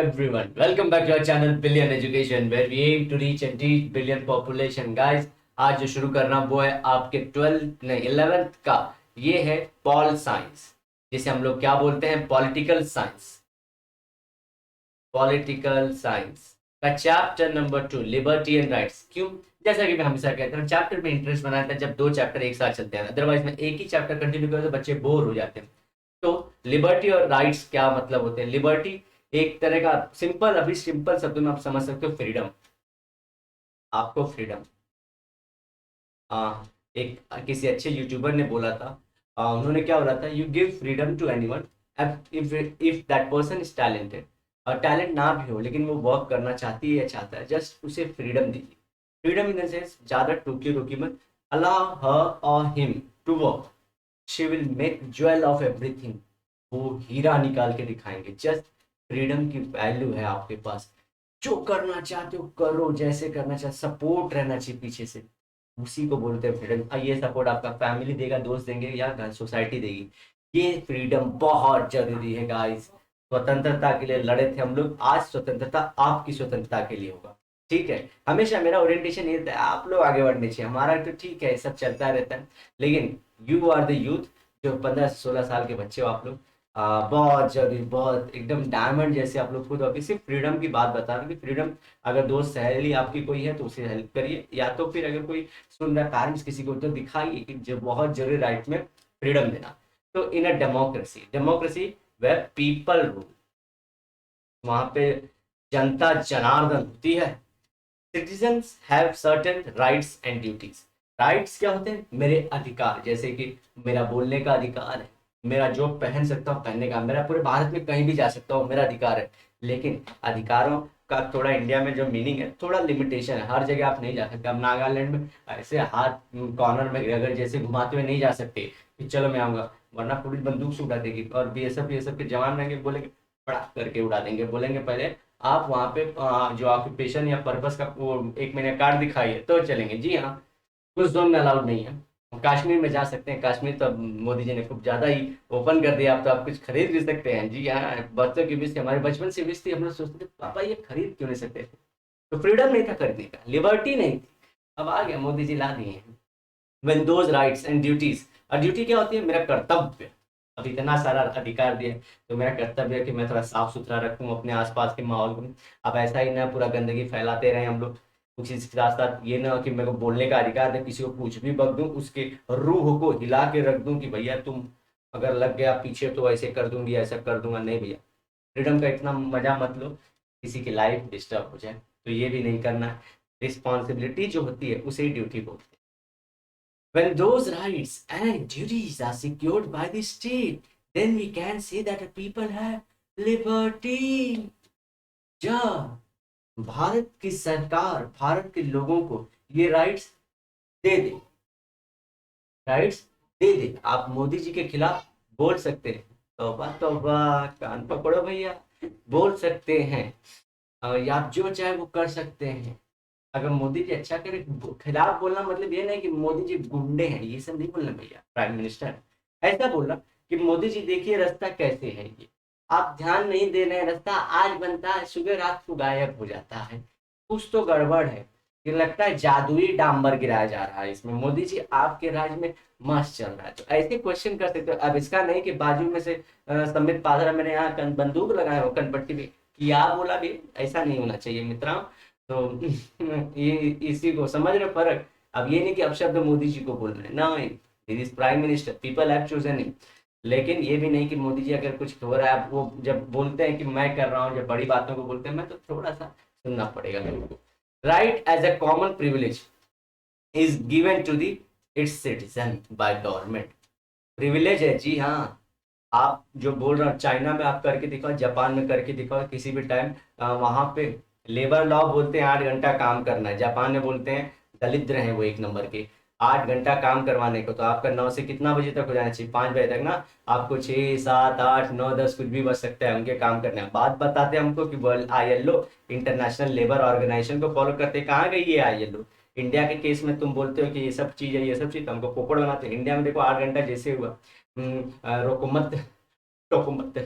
everyone, welcome back to our channel Billion Education where we aim to reach and teach billion population. Guys, आज जो शुरू करना वो है आपके 12th नहीं 11th का, ये है पॉल साइंस, जिसे हम लोग क्या बोलते हैं, पॉलिटिकल साइंस का chapter number 2 liberty and rights. क्यों? जैसा कि मैं हमेशा कहता हूँ, चैप्टर में इंटरेस्ट बनाता है जब दो चैप्टर एक साथ चलते हैं, अदरवाइज में एक ही चैप्टर कंटिन्यू करो तो बच्चे बोर हो जाते हैं। तो लिबर्टी और राइट्स क्या मतलब होते हैं? लिबर्टी एक तरह का सिंपल शब्दों में आप समझ सकते हो, फ्रीडम। आपको फ्रीडम, एक किसी अच्छे यूट्यूबर ने बोला था, उन्होंने क्या बोला था, you give freedom to anyone if that person is talented. और टैलेंट ना भी हो लेकिन वो वर्क करना चाहती है या चाहता है, जस्ट उसे फ्रीडम दीजिए। फ्रीडम इन द सेंस, ज्यादा टोकी रोकी मत, अलाउ हर और him to work, she will make jewel of everything. वो हीरा निकाल के दिखाएंगे। जस्ट फ्रीडम की वैल्यू है आपके पास, जो करना चाहते हो करो, जैसे करना चाहते, सपोर्ट रहना चाहिए पीछे से, उसी को बोलते हैं फ्रीडम। ये सपोर्ट आपका फैमिली देगा, दोस्त देंगे या सोसाइटी देगी। ये फ्रीडम बहुत जरूरी है गाइस। स्वतंत्रता के लिए लड़े थे हम लोग, आज स्वतंत्रता आपकी स्वतंत्रता के लिए होगा। ठीक है, हमेशा मेरा ओरिएंटेशन ये रहता है, आप लोग आगे बढ़ने चाहिए, हमारा तो ठीक है सब चलता रहता है, लेकिन यू आर द यूथ, जो 15 से 16 साल के बच्चे हो आप लोग, बहुत जरूरी, बहुत एकदम डायमंड जैसे आप लोग खुद हो। सिर्फ फ्रीडम की बात बता रहा हूँ कि फ्रीडम, अगर दोस्त सहेली आपकी कोई है तो उसे हेल्प करिए, या तो फिर अगर कोई सुन रहा है पेरेंट्स किसी को, तो दिखाइए कि जो बहुत जरूरी राइट में फ्रीडम देना। तो in a democracy where people rule, वहां पे जनता जनार्दन होती है। Citizens have certain rights and duties. Rights क्या होते हैं? मेरे अधिकार, जैसे कि मेरा बोलने का अधिकार है, मेरा जो पहन सकता हूँ पहनने का, मेरा पूरे भारत में कहीं भी जा सकता हूँ, मेरा अधिकार है। लेकिन अधिकारों का थोड़ा इंडिया में जो मीनिंग है, थोड़ा लिमिटेशन है, हर जगह आप नहीं जा सकते। अब नागालैंड में ऐसे हाथ कॉर्नर में अगर जैसे घुमाते हुए नहीं जा सकते कि चलो मैं आऊंगा, वरना पुलिस बंदूक से उड़ा देगी, और बीएसएफ के जवान रहेंगे, बोलेंगे पड़ाक करके उड़ा देंगे, बोलेंगे पहले आप वहाँ पे जो ऑक्यूपेशन या पर्पस का वो 1 महीने कार्ड दिखाइए तो चलेंगे। जी हाँ, कुछ जोन में अलाउड नहीं है। कश्मीर में जा सकते हैं, कश्मीर तो अब मोदी जी ने खूब ज्यादा ही ओपन कर दिया, अब तो आप कुछ खरीद भी सकते हैं। जी हाँ, बच्चों की विश थी, हमारे बचपन से विश थी, हम लोग सोचते थे पापा ये खरीद क्यों नहीं सकते थे, तो फ्रीडम नहीं था खरीदने का, लिबर्टी नहीं थी, अब आ गया, मोदी जी ला दिए हैं। When those rights and duties, और ड्यूटी क्या होती है? मेरा कर्तव्य। अब इतना सारा अधिकार दिया तो मेरा कर्तव्य है कि मैं थोड़ा साफ सुथरा रखूं अपने आसपास के माहौल को। अब ऐसा ही ना पूरा गंदगी फैलाते रहे हम लोग। कुछ इसके साथ साथ ये ना कि मेरे को बोलने का अधिकार है, किसी को कुछ भी बक दूं, उसके रूह को हिला के रख दूं कि भैया तुम अगर लग गया पीछे तो ऐसे कर दूंगी, ऐसा कर दूंगा। नहीं भैया, फ्रीडम का इतना मजा मत लो किसी की लाइफ डिस्टर्ब हो जाए, तो ये भी नहीं करना है। रिस्पॉन्सिबिलिटी जो होती है उसे ड्यूटी बोलते हैं। When those rights and duties are secured by the state, then we can say that the people have liberty. जब भारत की सरकार भारत के लोगों को ये दे दे राइट्स दे दे, आप मोदी जी के खिलाफ बोल सकते हैं, तौबा तौबा, कान पकड़ो भैया, बोल सकते हैं, या आप जो चाहे वो कर सकते हैं। अगर मोदी जी अच्छा करे, खिलाफ बोलना मतलब ये नहीं कि मोदी जी गुंडे हैं, ये सब नहीं बोलना भैया। प्राइम मिनिस्टर ऐसा बोलना कि मोदी जी देखिए रास्ता कैसे है, ये आप ध्यान नहीं दे रहे हैं, रास्ता आज बनता है सुबह रात को गायब हो जाता है, कुछ तो गड़बड़ है, ये लगता है जादुई डांबर गिराया जा रहा है इसमें, मोदी जी आपके राज में मस्त चल रहा है। तो ऐसे क्वेश्चन कर सकते हो। अब इसका नहीं कि बाजू में से संबित पात्रा मैंने यहाँ बंदूक लगाया हो कनपट्टी में, क्या बोला भी, ऐसा नहीं होना चाहिए मित्रों। तो ये इसी को समझ रहे फर्क। अब ये नहीं कि अपशब्द मोदी जी को बोल रहे हैं, नहीं, this is prime minister, people have chosen him. लेकिन ये भी नहीं कि मोदी जी अगर कुछ हो रहा है, वो जब बोलते हैं कि मैं कर रहा हूँ, जब बड़ी बातों को बोलते हैं, मैं तो थोड़ा सा सुनना पड़ेगा लोगों को। Right as a common privilege is given to the its citizen by government. Privilege है, जी हाँ। आप जो बोल रहे हो, चाइना में आप करके दिखाओ, जापान में करके दिखाओ, किसी भी टाइम वहां पे लेबर लॉ बोलते हैं 8 घंटा काम करना है, जापान में बोलते हैं दलिद्र हैं वो एक नंबर के, 8 घंटा काम करवाने को, तो आपका 9 से कितना बजे तक हो जाना चाहिए? 5 बजे तक ना। आपको 6 7 8 9 10 कुछ भी बच सकता है उनके काम करने में। बात बताते हैं हमको कि world ILO International Labour Organisation को फॉलो करते, कहाँ गई ये ILO? इंडिया के केस में तुम बोलते हो कि ये सब चीज है, ये सब चीज, तो हमको पोपड़ बनाते हैं। इंडिया में देखो 8 घंटा जैसे हुआ, रोको मत टोको मत,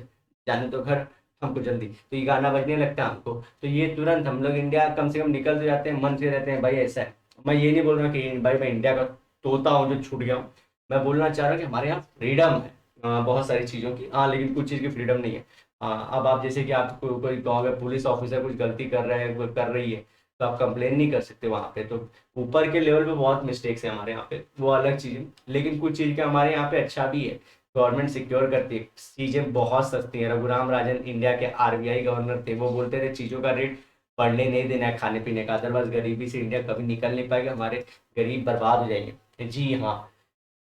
जाने तो घर, हमको जल्दी, तो ये गाना बजने लगता है हमको, तो ये तुरंत हम लोग इंडिया कम से कम निकल तो जाते हैं, मन से रहते हैं भाई ऐसा है। मैं ये नहीं बोल रहा कि भाई मैं इंडिया का तोता हूँ जो छूट गया हूँ, मैं बोलना चाह रहा हूँ कि हमारे यहाँ फ्रीडम है बहुत सारी चीज़ों की, हाँ, लेकिन कुछ चीज़ की फ्रीडम नहीं है। हाँ, अब आप जैसे कि आप कोई गाँव में पुलिस ऑफिसर कुछ गलती कर रहा है, कर रही है, तो आप कंप्लेन नहीं कर सकते वहाँ पे, तो ऊपर के लेवल पे बहुत मिस्टेक्स है हमारे यहाँ पे, वो अलग चीज़ है। लेकिन कुछ चीज़ के हमारे यहाँ पे अच्छा भी है, गवर्नमेंट सिक्योर करती है, चीज़ें बहुत सस्ती हैं। रघुराम राजन इंडिया के आरबीआई गवर्नर थे, वो बोलते थे चीज़ों का रेट बढ़ने नहीं देना है खाने पीने का, अदरवाइज गरीबी से इंडिया कभी निकल नहीं पाएगा, हमारे गरीब बर्बाद हो जाएंगे। जी हाँ,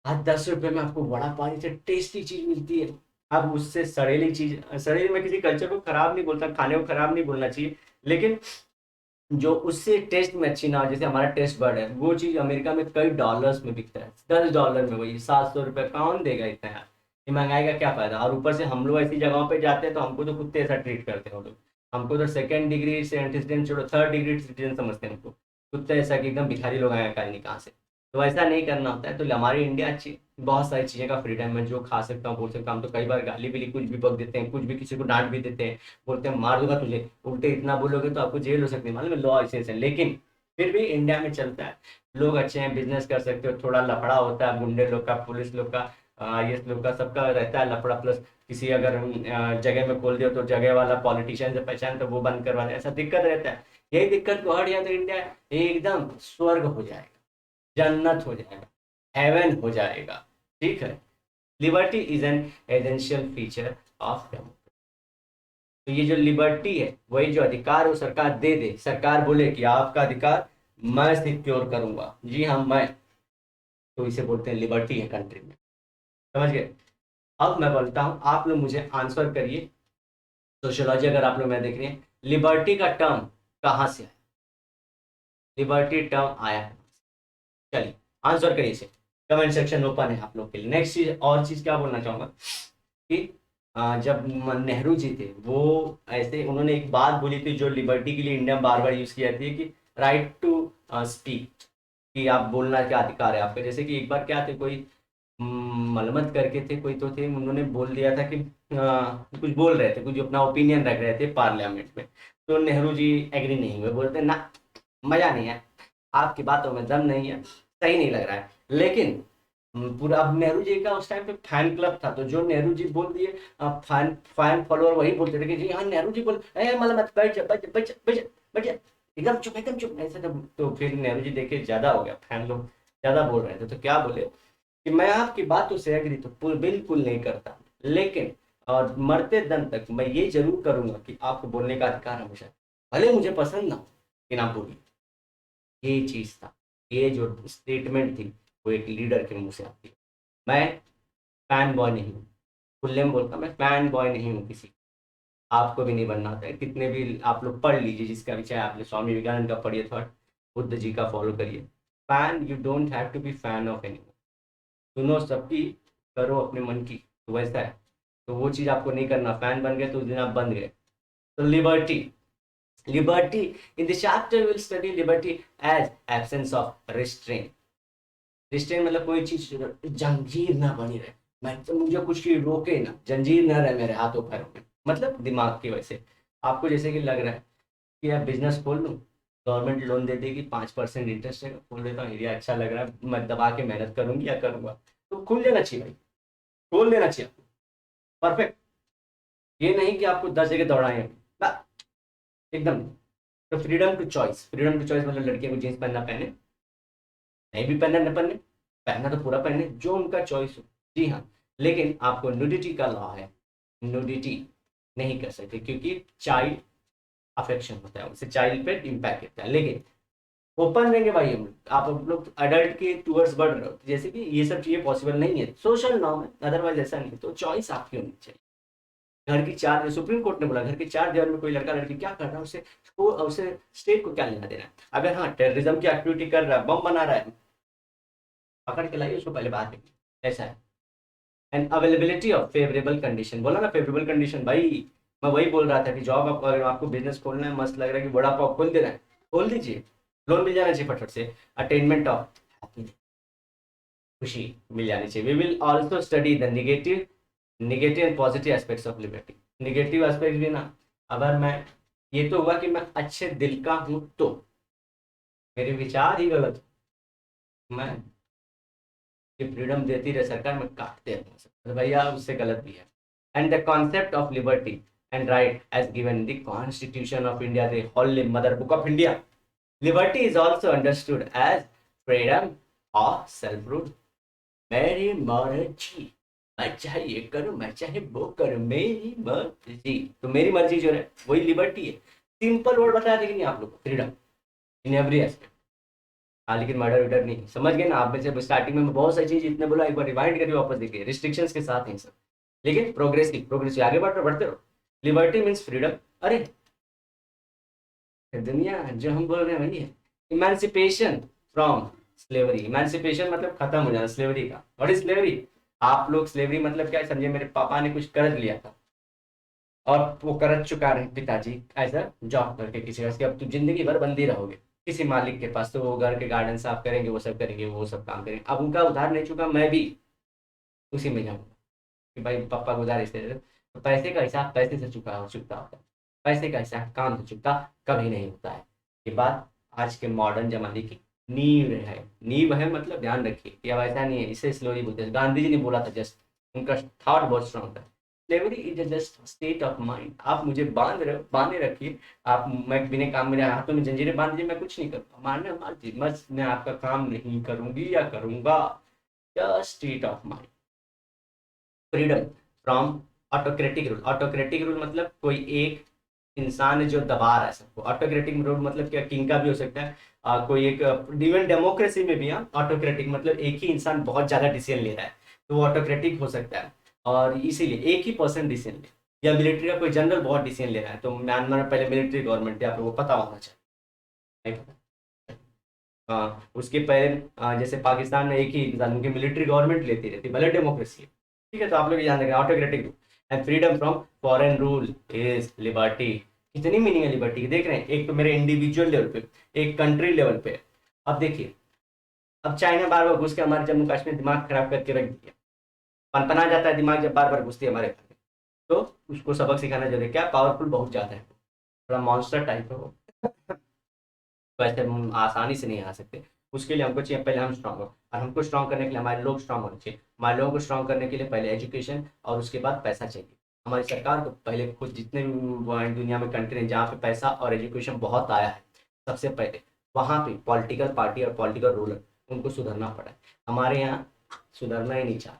आज 10 रुपए में आपको वड़ा पाव से टेस्टी चीज मिलती है। अब उससे सड़ेली चीज, सड़ेली में किसी कल्चर को खराब नहीं बोलता, खाने को खराब नहीं बोलना चाहिए, लेकिन जो उससे टेस्ट में अच्छी ना हो, जैसे हमारा टेस्ट बर्ड है, वो चीज अमेरिका में कई डॉलर्स में बिकता है, $10 में, वही 700 रुपये, कौन देगा इतना यार, ये महंगाई का क्या फायदा। और ऊपर से हम लोग ऐसी जगहों पे जाते हैं तो हमको तो कुत्ते ऐसा ट्रीट करते हैं वो लोग, हमको तो सेकंड डिग्री से सिटीजन छोड़ो, थर्ड डिग्री सिटीजन समझते हैं हमको, कुत्ते ऐसा कि एकदम भिखारी लोग आए हैं कहाँ से। तो ऐसा नहीं करना होता है, तो हमारी इंडिया अच्छी, बहुत सारी चीज़ें का फ्रीडम है, जो खा सकता हूँ बोल सकता हूँ। हम तो कई बार गाली भी कुछ भी बक देते हैं, कुछ भी किसी को डांट भी देते हैं, बोलते हैं मार दूंगा तुझे, उल्टे इतना बोलोगे तो आपको जेल हो सकती है, मालूम है, लॉ ऐसे ऐसे, लेकिन फिर भी इंडिया में चलता है, लोग अच्छे हैं, बिजनेस कर सकते हो, थोड़ा लफड़ा होता है गुंडे लोग का, पुलिस लोग का, IAS लोग का, सबका रहता है लफड़ा, प्लस किसी अगर जगह में खोल दियो तो जगह वाला पॉलिटिशियन से पहचान तो वो बंद करवा दे, ऐसा दिक्कत रहता है। यही दिक्कत को हट जाए तो इंडिया एकदम स्वर्ग हो जाएगा, जन्नत हो जाएगा, हेवन हो जाएगा। ठीक है, liberty is an essential feature of democracy. तो ये जो लिबर्टी है, वही जो अधिकार वो सरकार दे दे, सरकार बोले कि आपका अधिकार मैं सिक्योर करूंगा, जी हाँ मैं, तो इसे बोलते हैं लिबर्टी है कंट्री में, समझ गए। अब मैं बोलता हूँ, आप लोग मुझे आंसर करिए, सोशियोलॉजी अगर आप लोग मैं देख रहे हैं, लिबर्टी का टर्म कहाँ से आया, लिबर्टी टर्म आया है, चलिए आंसर करिए इसे, कमेंट सेक्शन ओपन है आप लोग के लिए। नेक्स्ट चीज, और चीज क्या बोलना चाहूंगा कि जब नेहरू जी थे, वो ऐसे उन्होंने एक बात बोली थी जो लिबर्टी के लिए इंडिया में बार बार यूज की जाती है, कि राइट टू स्पीक, कि आप बोलना क्या अधिकार है आपका। जैसे कि एक बार क्या थे, कोई मलमत करके थे कोई, तो थे, उन्होंने बोल दिया था कि कुछ बोल रहे थे, कुछ अपना ओपिनियन रख रहे थे पार्लियामेंट में, तो नेहरू जी एग्री नहीं हुए, बोलते ना, मजा नहीं है, आपकी बातों में दम नहीं है, सही नहीं लग रहा है। लेकिन पूरा, अब नेहरू जी का उस टाइम पे फैन क्लब था, तो जो नेहरू जी बोल दिए, फैन फैन फॉलोअर वही बोलते थे कि जी हाँ नेहरू जी बोल, मतलब मत बैठ जा, बैठ जा, बैठ जा, बैठ जा, बैठ जा, एकदम चुप, एकदम चुप, ऐसे तो फिर नेहरू जी देखे ज्यादा हो गया, फैन लोग ज्यादा बोल रहे थे, तो क्या बोले कि मैं आपकी बातों से एग्री तो बिल्कुल नहीं करता, लेकिन और मरते दम तक मैं ये जरूर करूंगा कि आपको बोलने का अधिकार हमेशा, भले मुझे पसंद ना हो, लेकिन आप बोलिए। ये चीज था, ये जो स्टेटमेंट थी, वो एक लीडर के मुंह से आती है। मैं फैन बॉय नहीं हूँ, खुले में बोलता, मैं फैन बॉय नहीं हूँ किसी, आपको भी नहीं बनना होता है, कितने भी आप लोग पढ़ लीजिए, जिसका भी चाहे, आपने स्वामी विवेकानंद का पढ़िए थॉट, बुद्ध जी का फॉलो करिए, fan, you don't have to be fan of any, सुनो सबकी, करो अपने मन की, तो वैसा है, तो वो चीज आपको नहीं करना, फैन बन गए तो उस दिन आप बन गए। तो liberty, liberty in the chapter will study liberty as absence of restraint. Restraint मतलब कोई चीज जंजीर ना बनी रहे, मैं तो, मुझे कुछ की रोके ना, जंजीर ना रहे मेरे हाथों पैरों में, मतलब दिमाग की वजह से। आपको जैसे कि लग रहा है कि यार बिजनेस खोल लूँ, गवर्नमेंट लोन दे देगी, 5% इंटरेस्ट है, खोल देता हूँ, एरिया अच्छा लग रहा है, मैं दबा के मेहनत करूंगी या करूंगा, तो खुल लेना चाहिए भाई, खोल लेना चाहिए आपको, परफेक्ट। ये नहीं कि आपको 10 जगह दौड़ाएं ना, एकदम नहीं। तो freedom to choice, freedom to choice मतलब लड़कियों को जीन्स पहनना पहने, नहीं भी पहनना न पहने, पहनना तो पूरा पहने, जो उनका चॉइस हो, जी हाँ। लेकिन आपको न्यूडिटी का लॉ है, न्यूडिटी नहीं कर सकते, क्योंकि चाइल्ड अफेक्शन होता है, उससे चाइल्ड पे इम्पैक्ट होता है। लेकिन ओपन रहेंगे भाई हम लोग, आप लोग अडल्ट के टूवर्ड्स बढ़ रहे हो, तो जैसे कि ये सब चीजें पॉसिबल नहीं है, सोशल नॉर्म है, अदरवाइज ऐसा नहीं, तो चॉइस आपकी होनी चाहिए। घर की चार, सुप्रीम कोर्ट ने बोला घर की चार दीवार में कोई लड़का लड़की क्या कर रहा है, उसे स्टेट को क्या लेना देना है। अगर हाँ टेररिज्म की एक्टिविटी कर रहा है, बम बना रहा है, पकड़ के लाइए उसको, पहले बात है, ऐसा है। And availability of favourable condition, बोला ना फेवरेबल कंडीशन भाई, मैं वही बोल रहा था कि जॉब आप, अगर आपको बिजनेस खोलना है, मस्त लग रहा है कि बड़ा पाव खोल देना है, खोल दीजिए, लोन मिल जाना चाहिए फटफट से, अटेनमेंट ऑफ हैप्पीनेस, खुशी मिल जानी चाहिए। We will also study the negative and positive aspects of liberty. Negative aspect भी ना, अगर मैं, ये तो हुआ कि मैं अच्छे दिल का हूं तो मेरे विचार ही गलत, मैं ये फ्रीडम देती रहे सरकार, मैं काटते रहूँ तो भैया उससे गलत भी है। And the concept of liberty and right as given in the constitution of India, the holy mother book of India, liberty is also understood as freedom of self rule. मेरी मर्जी, मैं चाहे ये करूं, मैं चाहे वो करूं, मेरी मर्जी, तो मेरी मर्जी जो है वही लिबर्टी है। सिंपल वर्ड बताया था कि नहीं आप लोग को, फ्रीडम इन एवरी एस्पेक्ट। हाँ लेकिन मर्डर वर्डर नहीं, समझ गए ना आप। में से स्टार्टिंग में बहुत सारी चीज इतने बोला, एक बार रिवाइंड करिए वापस देखिए, रिस्ट्रिक्शंस के साथ ही सब, लेकिन प्रोग्रेसिव प्रोग्रेसिव आगे बढ़ते रहो। लिबर्टी मीन्स फ्रीडम, अरे दुनिया जो हम बोल रहे हैं वही है। इमेंसिपेशन फ्रॉम स्लेवरी, इमेंसिपेशन मतलब खत्म हो जाना स्लेवरी का। What is slavery? आप लोग स्लेवरी मतलब क्या समझे, मेरे पापा ने कुछ कर्ज लिया था और वो कर्ज चुका रहे पिताजी ऐसा जॉब करके किसी का, अब तो जिंदगी भर बंदी रहोगे किसी मालिक के पास, तो वो घर के गार्डन साफ करेंगे, वो सब करेंगे, वो सब काम करेंगे। अब उनका उधार नहीं चुका, मैं भी उसी में जाऊंगा कि भाई पापा को उधार इससे, तो पैसे का हिसाब पैसे से चुकता होता है, पैसे का हिसाब काम से चुकता कभी नहीं होता है। ये बात आज के मॉडर्न जमाने की नींव है, नींव है मतलब ध्यान रखिए, या वैसा नहीं है, इसे स्लोली बोलते हैं, गांधी जी ने बोला था जस्ट, उनका थॉट बहुत स्ट्रॉन्ग था। Slavery is just state of mind, आप मुझे बांध रहे हो, बांधे रखिए आप, मैं बिना काम, मेरे हाथों में जंजीरें बांध दीजिए, मैं कुछ नहीं करूँगा, मारने मार बस मैं आपका काम नहीं करूंगी या करूंगा, just state of mind. Freedom from autocratic rule, autocratic rule मतलब कोई एक इंसान है जो दबा रहा है सबको। ऑटोक्रेटिक रूल मतलब क्या, किंग का भी हो सकता है, कोई एक, इवन डेमोक्रेसी में भी हाँ ऑटोक्रेटिक मतलब एक ही इंसान बहुत ज्यादा डिसीजन ले रहा है, तो वो ऑटोक्रेटिक हो सकता है। और इसीलिए एक ही पर्सन डिसीजन ले, या मिलिट्री का कोई जनरल बहुत डिसीजन ले रहा है, तो म्यांमार में पहले मिलिट्री गवर्नमेंट थी, आप लोगों को पता होना चाहिए, नहीं पता? हाँ उसके पहले जैसे पाकिस्तान में एक ही इंसान, उनकी मिलिट्री गवर्नमेंट लेती रहती, भले डेमोक्रेसी है, ठीक है, तो आप लोग ध्यान रखें autocratic rule. And freedom from foreign rule is liberty. कितनी मीनिंग है लिबर्टी की, देख रहे हैं, एक तो मेरे इंडिविजुअल लेवल पे, एक कंट्री लेवल पे। अब देखिए, अब चाइना बार बार घुस के हमारे जम्मू कश्मीर दिमाग खराब करके रख दिया, पनपना जाता है दिमाग जब बार बार घुसती है हमारे घर में, तो उसको सबक सिखाना जरूरी है। क्या पावरफुल बहुत ज्यादा है, थोड़ा मॉन्स्टर टाइप है वो, वैसे हम आसानी से नहीं आ सकते। उसके लिए हमको चाहिए पहले हम स्ट्रांग हो, और हमको स्ट्रांग करने के लिए हमारे लोग स्ट्रांग होने चाहिए। हमारे लोगों को स्ट्रांग करने के लिए पहले एजुकेशन और उसके बाद पैसा चाहिए। हमारी सरकार को पहले खुद, जितने भी दुनिया में कंट्री हैं जहाँ पे पैसा और एजुकेशन बहुत आया है, सबसे पहले वहाँ पे पॉलिटिकल पार्टी और पॉलिटिकल रूलर उनको सुधरना पड़ा है। हमारे यहाँ सुधरना ही नहीं चाहते।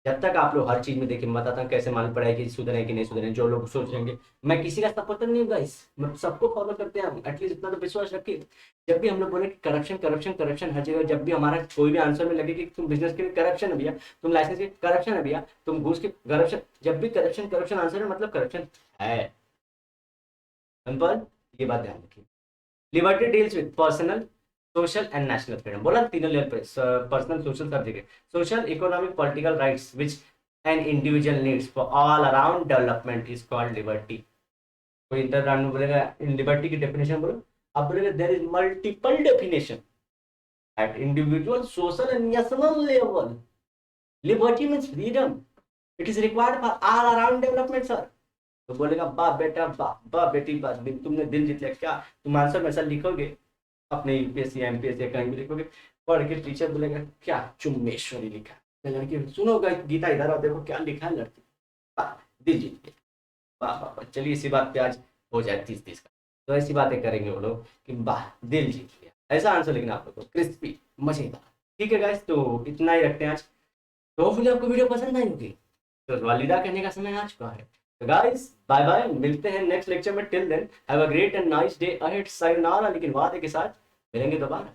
जब तक आप लोग हर चीज में देखिए, मैं बताता हूँ कैसे मालूम पड़ा है कि सुधरे कि नहीं सुधरे, जो लोग सोचेंगे मैं किसी का सपोर्टर नहीं हूँ गाइस, मैं सबको फॉलो करते हैं हम, एटलीस्ट इतना तो विश्वास रखिए। जब भी हम लोग बोले कि करप्शन करप्शन करप्शन हर जगह, जब भी हमारा कोई भी आंसर में लगे कि तुम बिजनेस के लिए करप्शन है भैया, तुम लाइसेंस के करप्शन है भैया, तुम घूस के करप्शन, जब भी करप्शन करप्शन आंसर है मतलब करप्शन है। सिंपल, ये बात ध्यान रखिए। Liberty deals with personal social and national freedom, बोला तीनों लेवल पे, पर्सनल सोशल सब जगह, social economic political rights which an individual needs for all around development is called liberty. कोई इंटर में बोलेगा इन लिबर्टी की डेफिनेशन बोलो, अब बोलेगा there is multiple definition at individual social and national level. Liberty means freedom, it is required for all around development sir. तो बोलेगा वाह बेटा वाह, वाह बेटी वाह, तुमने दिल जीत लिया। क्या तुम आंसर में ऐसा लिखोगे अपने यूपीएससी एमपीएससी कहीं भी लिखोगे, पढ़ के टीचर बोलेगा क्या चुम्बेश्वरी लिखा है, लड़की सुनो गीता इधर और देखो क्या लिखा है, लड़की वाह दिल जीत गया, वाह वाह वाह। चलिए इसी बात पे आज हो जाए 30-30 का, तो ऐसी बातें करेंगे वो लोग कि वाह दिल जीत लिया, ऐसा आंसर लिखना आप लोग को, क्रिस्पी मजेदार। ठीक है गाइस, तो इतना ही रखते हैं आज। तो होपफुली आपको वीडियो पसंद आई होगी, तो अलविदा कहने का समय आ चुका है। तो गाइस बाय बाय, मिलते हैं नेक्स्ट लेक्चर में। Till then have a great and nice day ahead, sayonara, लेकिन वादे के साथ मिलेंगे दोबारा।